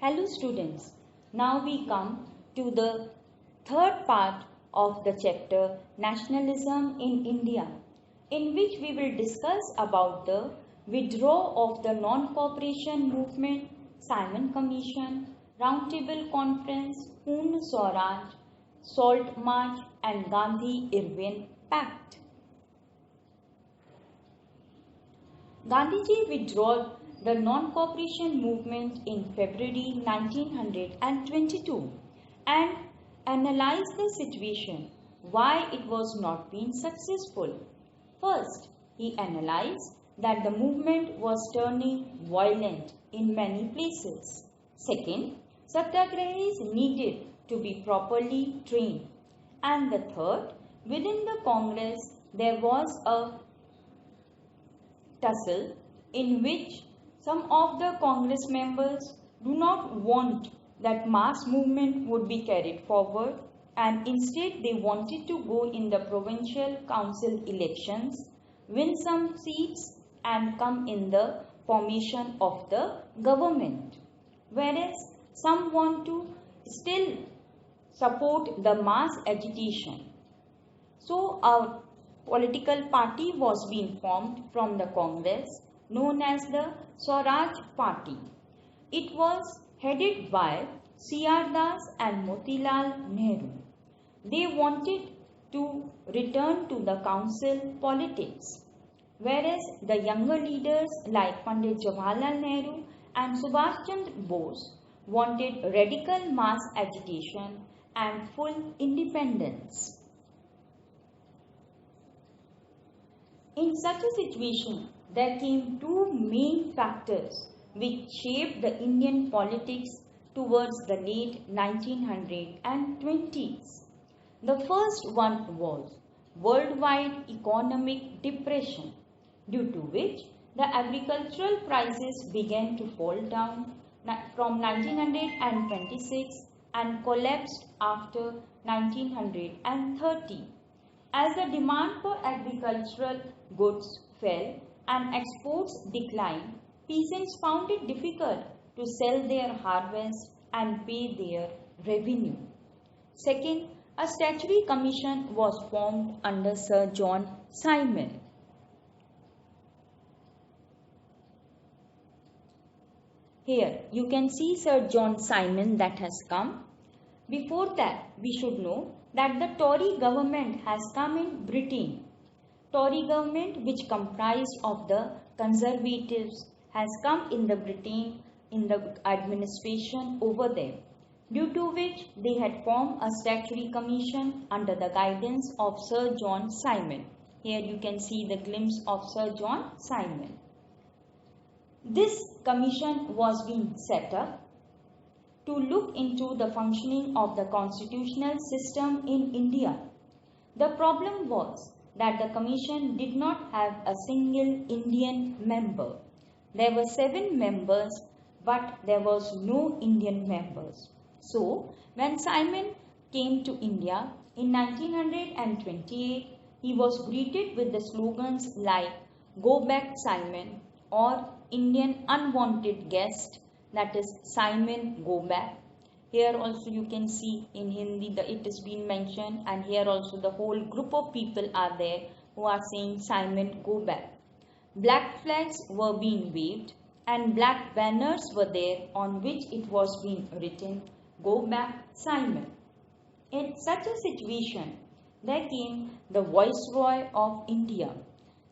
Hello students, now we come to the third part of the chapter Nationalism in India, in which we will discuss about the withdrawal of the non-cooperation movement, Simon Commission, Roundtable Conference, Poorna Swaraj, Salt March and Gandhi-Irwin Pact. Gandhiji withdrew the non-cooperation movement in February 1922 and analyzed the situation, why it was not being successful. First, he analyzed that the movement was turning violent in many places. Second, satyagrahis needed to be properly trained. And the third, within the Congress there was a tussle in which some of the Congress members do not want that mass movement would be carried forward, and instead they wanted to go in the provincial council elections, win some seats and come in the formation of the government, whereas some want to still support the mass agitation. So a political party was being formed from the Congress known as the Swaraj Party. It was headed by C.R. Das and Motilal Nehru. They wanted to return to the council politics, whereas the younger leaders like Pandit Jawaharlal Nehru and Subhash Chandra Bose wanted radical mass agitation and full independence. In such a situation, there came two main factors which shaped the Indian politics towards the late 1920s. The first one was worldwide economic depression, due to which the agricultural prices began to fall down from 1926 and collapsed after 1930. As the demand for agricultural goods fell and exports declined, peasants found it difficult to sell their harvest and pay their revenue. Second, a statutory commission was formed under Sir John Simon. Here you can see Sir John Simon that has come. Before that, we should know that the Tory government has come in Britain. Tory government, which comprised of the Conservatives, has come in the Britain in the administration over there, due to which they had formed a statutory commission under the guidance of Sir John Simon. Here you can see the glimpse of Sir John Simon. This commission was being set up to look into the functioning of the constitutional system in India. The problem was that the commission did not have a single Indian member. There were 7 members, but there was no Indian members. So, when Simon came to India in 1928, he was greeted with the slogans like "Go back Simon" or "Indian unwanted guest", that is Simon go back. Here also you can see in Hindi that it is being mentioned, and here also the whole group of people are there who are saying Simon go back. Black flags were being waved and black banners were there on which it was being written "Go back Simon". In such a situation, there came the Viceroy of India.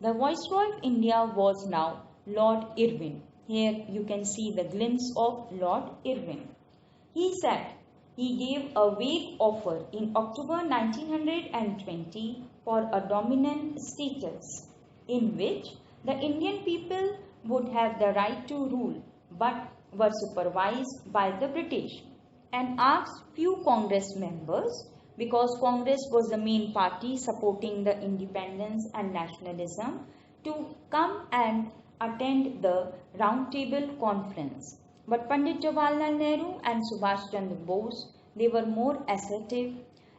The Viceroy of India was now Lord Irwin. Here you can see the glimpse of Lord Irwin. He said he gave a vague offer in October 1920 for a dominant status, in which the Indian people would have the right to rule but were supervised by the British, and asked few Congress members, because Congress was the main party supporting the independence and nationalism, to come and attend the Roundtable Conference. But Pandit Jawaharlal Nehru and Subhash Chandra Bose, they were more assertive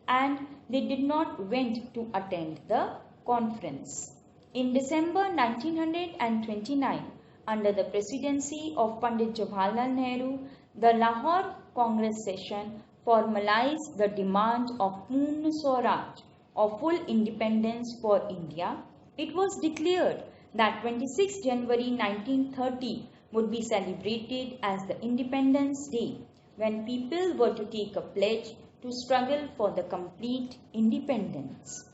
and they did not went to attend the conference. In December 1929, under the presidency of Pandit Jawaharlal Nehru, The Lahore Congress session formalized the demand of Purna Swaraj, or full independence for India. It was declared that 26 January 1930 would be celebrated as the Independence Day, when people were to take a pledge to struggle for the complete independence.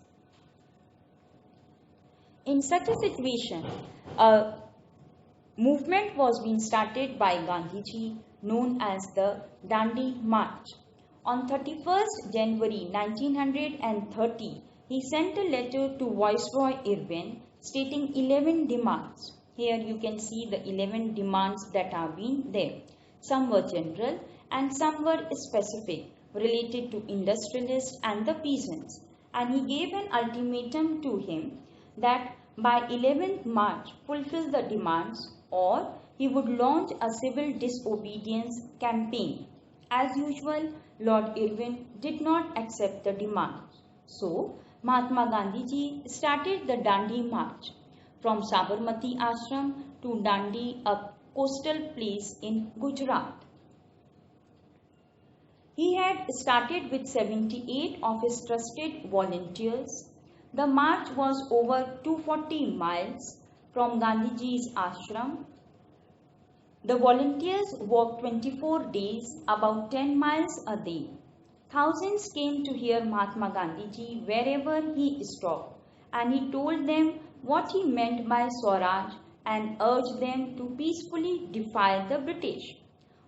In such a situation, a movement was being started by Gandhiji known as the Dandi March. On 31st January 1930, he sent a letter to Viceroy Irwin stating 11 demands. Here you can see the 11 demands that have been there. Some were general and some were specific, related to industrialists and the peasants. And he gave an ultimatum to him that by 11th March fulfill the demands or he would launch a civil disobedience campaign. As usual, Lord Irwin did not accept the demand. So, Mahatma Gandhiji started the Dandi March from Sabarmati Ashram to Dandi, a coastal place in Gujarat. He had started with 78 of his trusted volunteers. The march was over 240 miles from Gandhiji's ashram. The volunteers walked 24 days, about 10 miles a day. Thousands came to hear Mahatma Gandhiji wherever he stopped, and he told them what he meant by Swaraj and urged them to peacefully defy the British.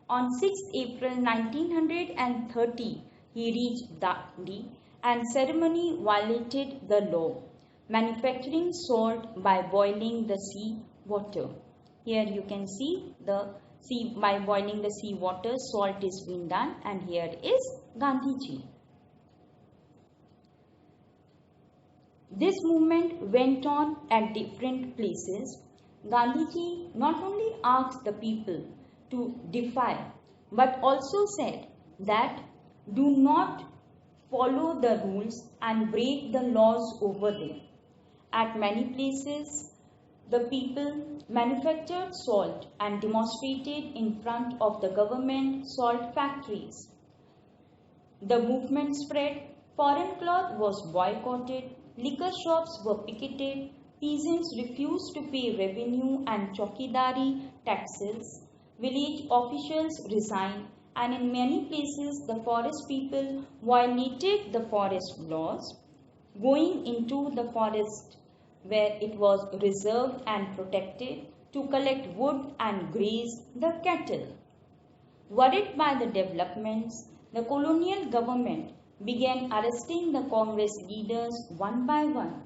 On 6 April 1930, he reached Dandi and ceremony violated the law, manufacturing salt by boiling the sea water. Here you can see by boiling the sea water, salt is being done, and here is Gandhiji. This movement went on at different places. Gandhiji not only asked the people to defy, but also said that do not follow the rules and break the laws over there. At many places, the people manufactured salt and demonstrated in front of the government salt factories. The movement spread, foreign cloth was boycotted, liquor shops were picketed, peasants refused to pay revenue and chowkidari taxes, village officials resigned, and in many places the forest people violated the forest laws, going into the forest where it was reserved and protected to collect wood and graze the cattle. Worried by the developments, the colonial government began arresting the Congress leaders one by one.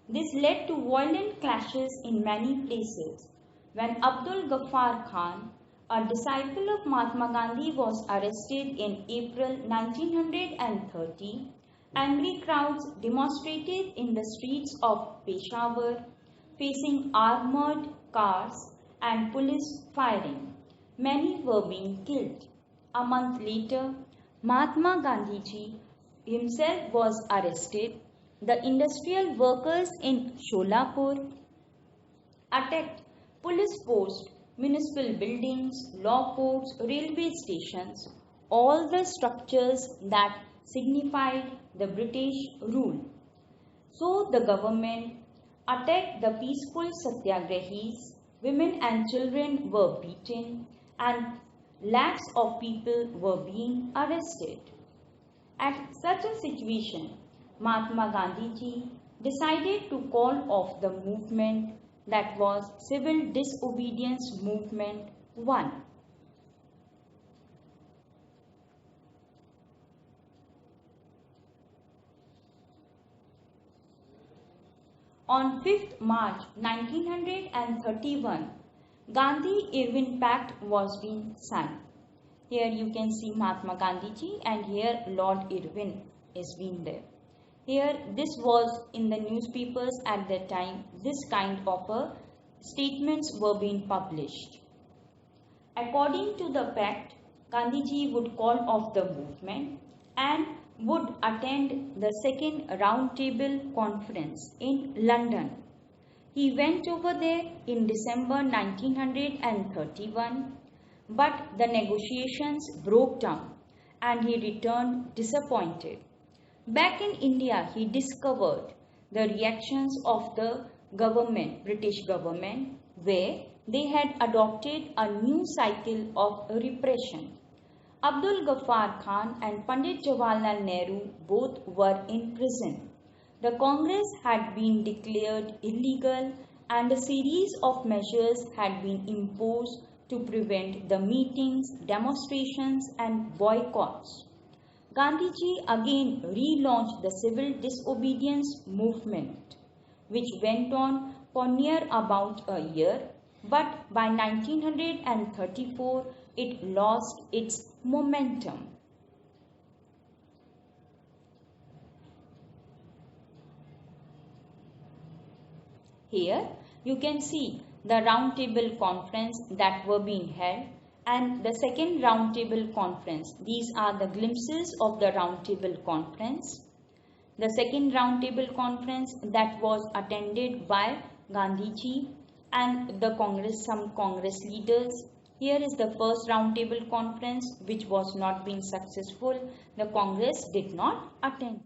This led to violent clashes in many places. When Abdul Ghaffar Khan, a disciple of Mahatma Gandhi, was arrested in April 1930, angry crowds demonstrated in the streets of Peshawar, facing armored cars and police firing. Many were being killed. A month later, Mahatma Gandhiji himself was arrested. The industrial workers in Sholapur attacked police posts, municipal buildings, law courts, railway stations, all the structures that signified the British rule. So the government attacked the peaceful satyagrahis, women and children were beaten, and lakhs of people were being arrested. At such a situation, Mahatma Gandhiji decided to call off the movement, that was Civil Disobedience Movement 1. On 5th March 1931, Gandhi-Irwin Pact was being signed. Here you can see Mahatma Gandhiji, and here Lord Irwin is being there. Here this was in the newspapers at that time. This kind of statements were being published. According to the pact, Gandhiji would call off the movement and would attend the second round table conference in London. He went over there in December 1931. but the negotiations broke down and he returned disappointed. Back in India, he discovered the reactions of the government, British government, where they had adopted a new cycle of repression. Abdul Ghaffar Khan and Pandit Jawaharlal Nehru both were in prison. The Congress had been declared illegal and a series of measures had been imposed to prevent the meetings, demonstrations and boycotts. Gandhiji again relaunched the civil disobedience movement, which went on for near about a year, but by 1934 it lost its momentum. Here you can see the round table conference that were being held and the second round table conference. These are the glimpses of the round table conference. The second round table conference that was attended by Gandhiji and the some Congress leaders. Here is the first round table conference which was not being successful. The Congress did not attend.